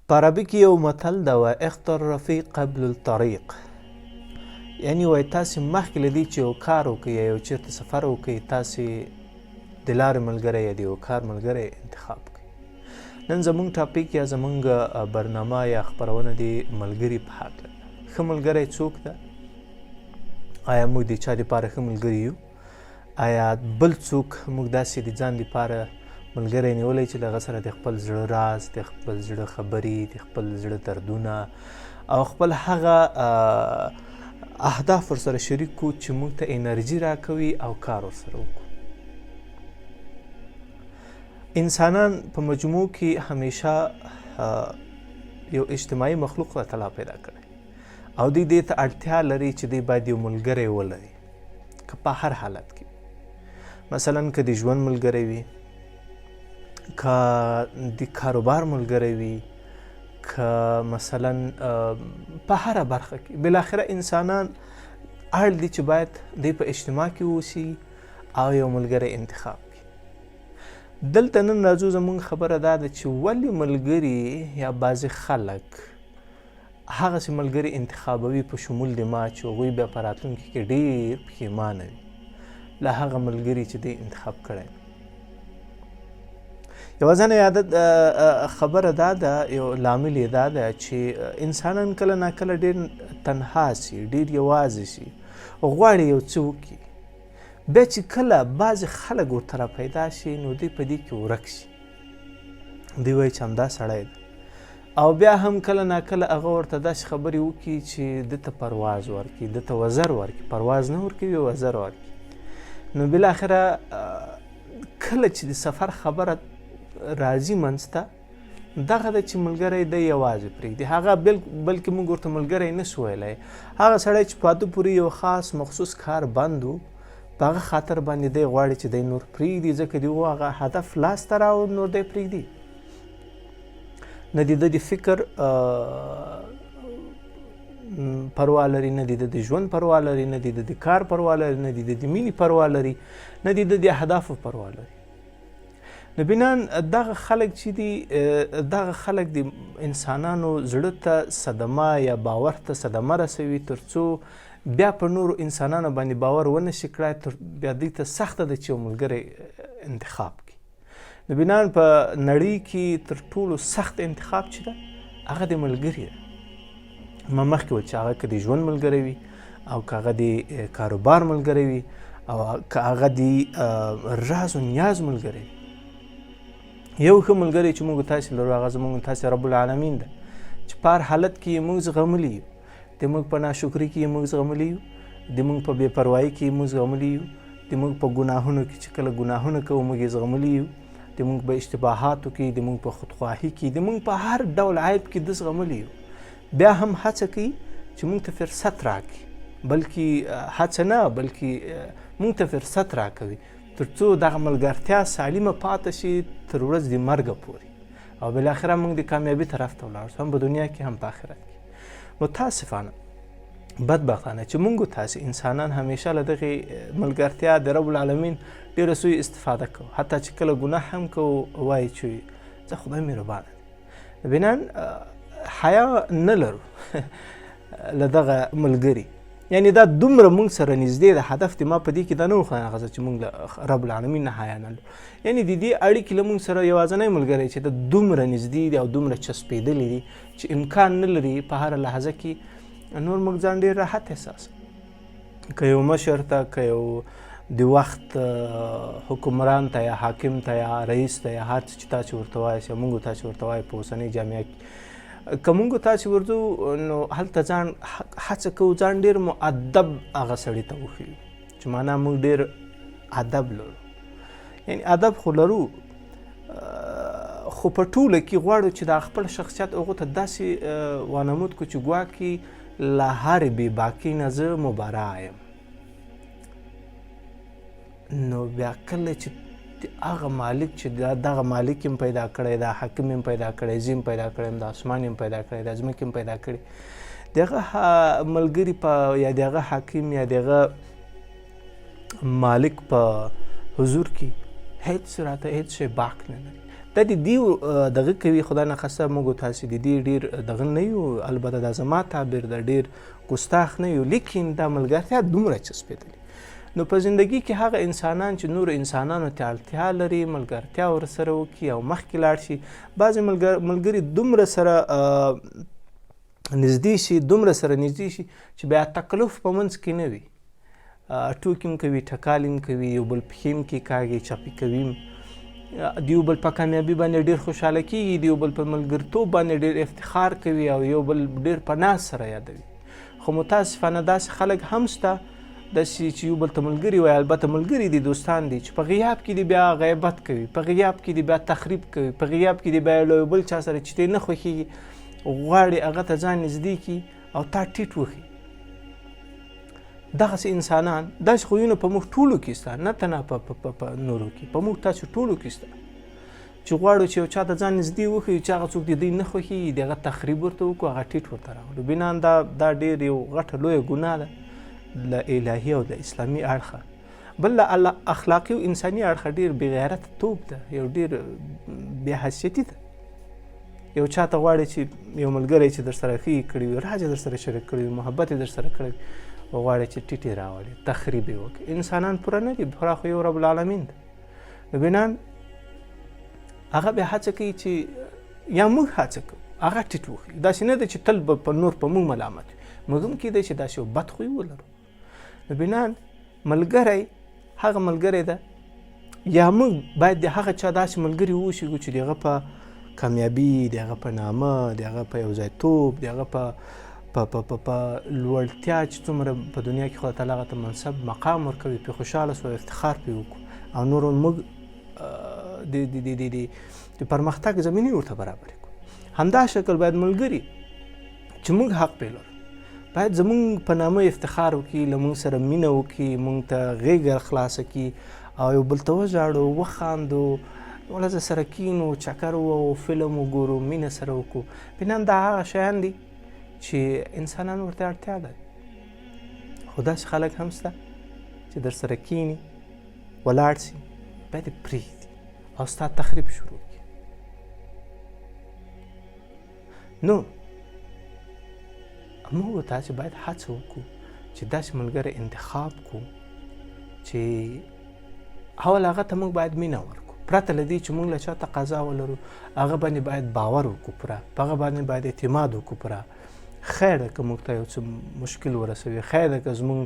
په عربي کې یو متل ده و اختر رفیق قبل الطریق، یعنی وایي تاسې مخکې له دې چې یو کار وکړئ یا یو چېرته سفر وکړئ تاسې د لارې ملګری یا د یو کار ملګری انتخاب کړئ. نن زموږ ټاپک یا زموږ برنامه یا خپرونه د ملګري په هکله ده. ښه ملګری څوک ده؟ آیا موږ د چا دپاره ښه ملګري یو؟ آیا بل څوک موږ داسې د ځان دپاره ملګری نیولی چې له هغه سره د خپل زړه راز، د خپل زړه خبرې، د خپل زړه دردونه او خپل هغه اهداف ورسره شریک کړو چې موږ ته انرژي راکوي او کار ورسره وکړو. انسانان په مجموع کې همیشه یو اجتماعي مخلوق الله تعالی پیدا کړی او دوی دې ته اړتیا لري چې دوی باید یو ملګری ولري، که په هر حالت کې. مثلا که د ژوند ملګری وي، که د کاروبار ملګری وي، که مثلا په هره برخه کې بالاخره انسانان اړ دي چې باید دوی په اجتماع کې اوسي او یو ملګری انتخاب کړي. دلته نن راځو زموږ خبره دا ده چې ولې ملګري یا بعضې خلک هغسې ملګري انتخابوي په شمول د ما چې هغوی بیا په راتلونکي کې ډېر پښیمانه وي له هغه ملګري چې دوی انتخاب کړی. یوازینۍ عادت خبره دا ده، یو لامل یې دا ده چې انسانان کله ناکله ډېر تنها سي، ډېر یوازې سي، غواړي یو څه وکړي. بیا چې کله بعضې خلک ورته پیدا شي نو دوی په دې کې ورک شي، دوی وایي چې همدا سړی ده. او بیا هم کله ناکله هغه ورته داسې خبرې وکړي چې ده ته پرواز ورکړي، ده ته وزر ورکړي، پرواز نه ورکوي، وزر ورکړي. نو بالاخره کله چې د سفر خبره راځي منځته، دغه ده چې ملګری دی یوازې پرېږدي، هغه بلکې موږ ورته ملګری نه سو ویلی. هغه سړی چې په واده پورې یو خاص مخصوص کار بند و، په هغه خاطر باندې دی غواړي چې دی نور پرېږدي، ځکه د هغه هدف لاسته راوړ نور دی پرېږدي. نه د ده د فکر پروا لري، نه د ده د ژوند پروا لري، نه د ده د کار پروا لري، نه د ده د مینې پروا لري، نه د ده د اهدافو پروا لري. نو بنان دغه خلک چې دي، دغه خلک د انسانانو زړه ته صدمه یا باور ته صدمه رسوي، تر څو بیا په نورو انسانانو باندې باور ونه شي کړی، بیا دوی ته سخته ده چې یو ملګری انتخاب کړي. نو بنان په نړۍ کې تر ټولو سخت انتخاب چې ده هغه د ملګري ده. ما مخکې ویل چې هغه که د ژوند ملګری وي او که هغه د کاروبار ملګری وي او که هغه د راز و نیاز ملګری وي. یو ښه ملګری چې موږ تاسې لرو هغه زموږ تاسې رب العالمین ده چې په هر حالت کې یې موږ زغملي یو، د موږ په ناشکري کې یې موږ زغملي یو، د موږ په بې پروایي کې یې موږ زغملي یو، د موږ په ګناهونو کې چې کله ګناهونه کوو موږ یې زغملي یو، د موږ په اشتباهاتو کې، د موږ په خودخواهي کې، د موږ په هر ډول عیب کې ده زغملي یو. بیا هم هڅه کوي چې موږ ته فرصت راکړي، بلکې هڅه نه بلکې موږ ته فرصت راکوي تر څو دغه ملګرتیا سالمه پاتې شي تر ورځ د مرګه پورې او بالاخره موږ د کامیابي طرف ته ولاړ شو، هم په دنیا کې هم په آخرت کې. متاسفانه بدبختانه چې موږ تاسې انسانان همیشه له دغې ملګرتیا د رب العالمین ډېره سوی استفاده کوو، حتی چې کله ګناه هم کوو وایي چې زه خدای مهربانه دی. بنان حیا نه لرو له دغه ملګري، یعنی دا دومره موږ سره نږدې د هدف د ما په دې کې دا نه وښه هغه چې موږ له رب العالمین نه حیا نه لرو، یعنی د دې اړیکې له موږ سره یوازینی ملګری چې دا دومره نږدې دي او دومره چسپېدلي دي چې امکان نه لري په هره لحظه کې نور موږ ځان ډېر راحت احساسوو. که یو مشر ته، که یو د وخت حکمران ته یا حاکم ته یا رئیس ته یا هر څه چې تاسې ورته وایاست یا موږ تاسې ورته وایو په اوسنۍ جامعه کې، که موږ تاسې ورځو نو هلته ځان هڅه کوو ځان ډېر مؤدب هغه سړي ته وښیو چې معنا موږ ډېر ادب لرو. یعنی ادب خو لرو خو په ټوله کې غواړو چې دا خپل شخصیت هغو ته داسې وانمود کړو چې ګواکې له هرې بې باکۍ نه زه مبرا یم. نو بیا کله چې هغه مالک چې دغه مالک یم پیدا کړی، دا حاکم یم پیدا کړی، زه یم پیدا کړی، د اسمان یم پیدا کړی، د ځمکې یم پیدا کړی، دغه ملګري په یا دغه حاکم یا دغه مالک په حضور کې هیڅ راته هیڅ شی باک نه لري. دا د دې دغه کوي خدای نخواسته موږ تاسې د دې ډېر دغه نه یو، البته دا زما تعبیر ده، ډېر ګستاخ نه یو، لیکن دا ملګرتیا دومره چسبېدلې. نو په زندګي کې هغه انسانان چې نور انسانانو ته اړتیا لري ملګرتیا ورسره وکړي او مخکې لاړ شي. بعضې ملګري دومره سره نږدې شي، دومره سره نږدې شي چې بیا تکلف په منځ کې نه وي، ټوکې هم کوي، ټکالې هم کوي، یو بل پښې هم کېکاږي، چپې کوي هم، د یو بل په کامیابي باندې ډېر خوشحاله کېږي، د یو بل په ملګرتوب باندې ډېر افتخار کوي او یو بل ډېر په ناز سره یادوي. خو متاسفانه داسې خلک هم شته داسې چې یو بل ته ملګري وایي، البته ملګري دي، دوستان دي، چې په غیاب کې دي بیا غیبت کوي، په غیاب کې دي بیا تخریب کوي، په غیاب کې دي بیا له یو بل چا سره چې ته نه خوښېږي غواړي هغه ته ځان نږدې کړي او تا ټیټ وښي. دغسې انسانان، داسې خویونه په موږ ټولو کې شته، نه تنها په نورو کې، په موږ تاسو ټولو کې شته چې غواړو چې یو چا ته ځان نږدې وښیو چې هغه څوک د دوی نه خوښېږي، د هغه تخریب ورته وکړو، هغه ټیټ ورته راولو. بنان دا ډېر یو غټه لویه ګناه ده له الهي او د اسلامي اړخه. بل له اخلاقي او انساني اړخه ډېر بېغیرته توب ده، یو ډېر بې حیثیتي ده. یو چا ته غواړي چې یو ملګری چې در سره ښه کړي وي، راز یې در سره شریک کړی وي، محبت یې در سره کړی وي، غواړي چې ټیټ یې راولي، تخریب یې وکړي. انسانان پوره نه دي، پوره خو یو رب العالمین ده. نو بنان هغه بیا هڅه کوي چې یا موږ هڅه کوو هغه ټیټ وښیو. داسې نه ده چې تل به په نور په موږ ملامت وي، موږ هم کیدای چې داسې یو بد خوی ولرو. نو بنان ملګری هغه ملګری ده، یا موږ باید د هغه چا داسې ملګري واوسېږو چې د هغه په کامیابي، د هغه په نامه، د هغه په یوځایتوب، د هغه په لوړتیا چې څومره په دنیا کې خدای تعالی هغه ته منصب مقام ورکوي، پرې خوشحاله سو، افتخار پرې وکړو او نور موږ د پرمختګ زمینې ورته برابرې کړو. همدا شکل باید ملګري چې موږ حق پرې لرو باید زموږ په نامه افتخار وکړي، له موږ سره مینه وکړي، موږ ته غېږه خلاصه کړي او یو بل ته وژاړو، وخاندو، ولزه سره کینو، چکر ووهو، فلم وګورو، مینه سره وکړو. بنان دا هغه شیان دي چې انسانان ورته اړتیا لري. خو داسې خلک هم شته چې در سره کیني، ولاړ سي، باید یې پرېږدي او ستا تخریب شروع کړي. نو موږ تاسې باید هڅه وکړو چې داسې ملګری انتخاب کړو چې اول هغه ته موږ باید مینه ورکړو، پرته له دې چې موږ له چا تقاضا ولرو، هغه باندې باید باور وکړو پوره، په هغه باندې باید اعتماد وکړو پوره. خیر ده که موږ ته یو څه مشکل ورسوي، خیر ده که زموږ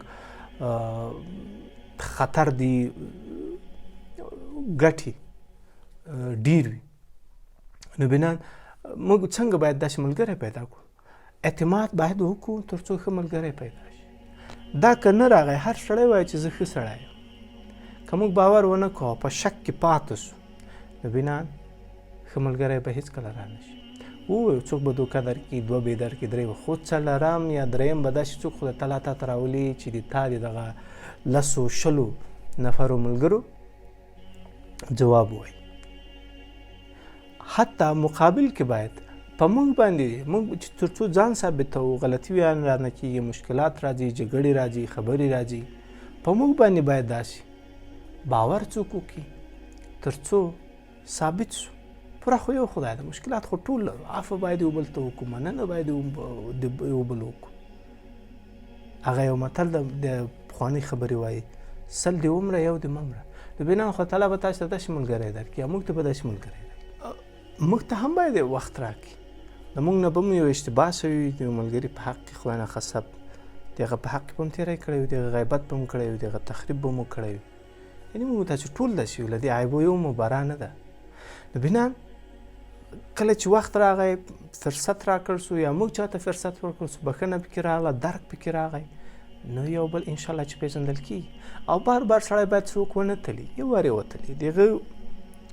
خطر دی ګټې ډیر وي. نو بنان موږ څنګه باید داسې ملګری پیدا کړو؟ اعتماد باید وکړو تر څو ښه ملګری پیدا شي. دا که نه راغی، هر سړی وایي چې زه ښه سړی یم، که موږ باور ونه کړو په شک کې پاتې سو، نو بنان ښه ملګری به هېڅکله رانه شي. ووایو څوک به دوکه درکړي، دوه به یې درکړي، درې به، خو څلرم یا دریم به داسې څوک خدای تعالی تا ته راولي چې د تا د دغه 10-20 نفرو ملګرو جواب وایي. حتی مقابل کې باید په موږ باندې موږ چې تر څو ځان ثابتوو، غلطي ویان رانه کېږي، مشکلات راځي، جګړې راځي، خبرې راځي، په موږ باندې باید داسې باور څوک وکړي تر څو ثابت سو. پوره خو یو خدای ده، مشکلات خو ټول لرو، عفو باید یو بل ته وکړو، مننه باید یو بل وکړو. هغه یو متل د پخوانۍ خبرې وایي، سل دې ومره یو دې ممره. نو بنا خدای تعالی به تاسو ته داسې ملګری درکړي، موږ ته به داسې ملګری درکړي. موږ ته هم باید وخت راکړي. د موږ نه به هم یو اشتباه شوي د یو ملګري په حق کې خدای ناخواسته د هغه په حق کې به هم تېری کړی وي، د هغه غیبت به هم کړی وي، د هغه تخریب به مو کړی وي. یعنې موږ تاسو ټول داسې یو، له دې عیبو یو مبرا نه ده. نو بنا کله چې وخت راغی، فرصت راکړ سو، یا موږ چاته فرصت ورکړ سو، بښنه پکې راغله، درک پکې راغی، نو یو بل انشاءالله چې پیژندل کېږي. او بار بار سړی باید څوک ونه تلي، یو وار یې وتلي. د هغه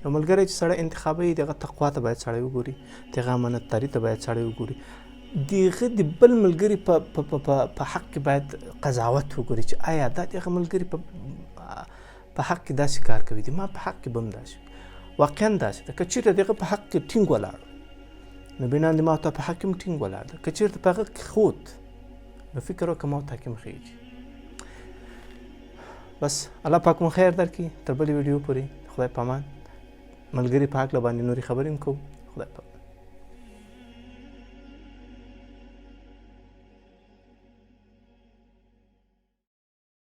یو ملګری چې سړی انتخابوي، د هغه تقوا ته باید سړی وګوري، د هغه امانتداري ته باید سړی وګوري، د هغه د بل ملګري په حق کې باید قضاوت وګوري چې آیا دا د هغه ملګري په حق کې داسې کار کوي، د ما په حق کې به هم داسې واقعا داسې ده. که چېرته د هغه په حق کې ټینګ ولاړ، نو بنا د ما ته په حق کې هم ټینګ ولاړ ده. که چېرته په هغه کې خود، نو فکر وکړه ما ته حکم خیږي. بس الله پاک مو خیر درکړي. تر بلې ویډیو پورې خدای په امان. ملګري په هکله باندې نورې خبرې هم کوو. خدای پاک